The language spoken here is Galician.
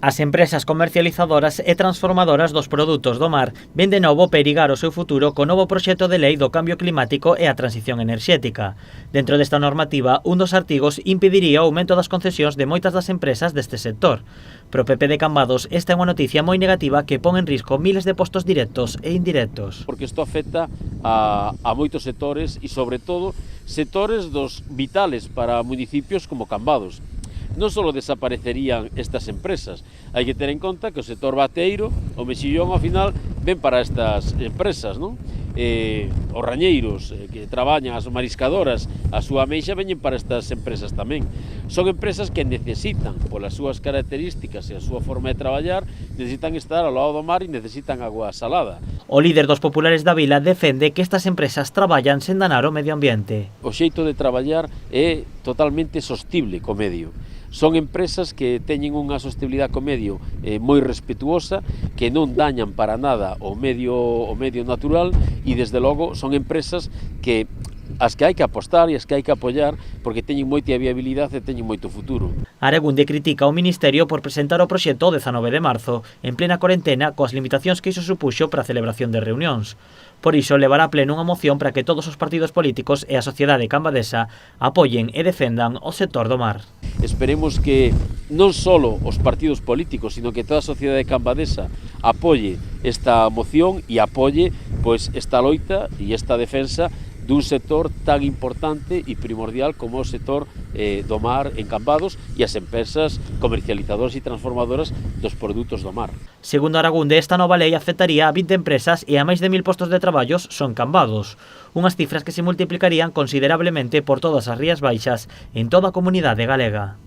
As empresas comercializadoras e transformadoras dos produtos do mar ven de novo perigar o seu futuro co novo proxecto de lei do cambio climático e a transición enerxética. Dentro desta normativa, un dos artigos impediría o aumento das concesións de moitas das empresas deste sector. Pro PP de Cambados, esta é unha noticia moi negativa que pon en risco miles de postos directos e indirectos. Porque isto afecta a moitos sectores e, sobre todo, sectores dos vitales para municipios como Cambados. Non só desaparecerían estas empresas, hai que ter en conta que o sector bateiro, o mexillón, ao final, ven para estas empresas, non? Os rañeiros que traballan, as mariscadoras, a súa ameixa veñen para estas empresas tamén. Son empresas que necesitan, polas súas características e a súa forma de traballar, necesitan estar ao lado do mar e necesitan agua salada. O líder dos populares da vila defende que estas empresas traballan sen danar o medio ambiente. O xeito de traballar é totalmente sostible co medio. Son empresas que teñen unha sostenibilidade co medio moi respetuosa, que non dañan para nada o medio natural e, desde logo, son empresas que as que hai que apostar e as que hai que apoiar porque teñen moita viabilidade e teñen moito futuro. Aregunde critica o Ministerio por presentar o proxecto o 19 de marzo, en plena corentena, coas limitacións que iso supuxo para a celebración de reunións. Por iso, levará a pleno unha moción para que todos os partidos políticos e a sociedade cambadesa apoien e defendan o sector do mar. Esperemos que non só os partidos políticos, sino que toda a sociedade cambadesa apoie esta moción e apoie esta loita e esta defensa dun sector tan importante e primordial como o sector do mar en Cambados e as empresas comercializadoras e transformadoras dos produtos do mar. Segundo Aragunde, esta nova lei afectaría a 20 empresas e a máis de 1000 postos de traballos son Cambados, unhas cifras que se multiplicarían considerablemente por todas as Rías Baixas en toda a comunidade galega.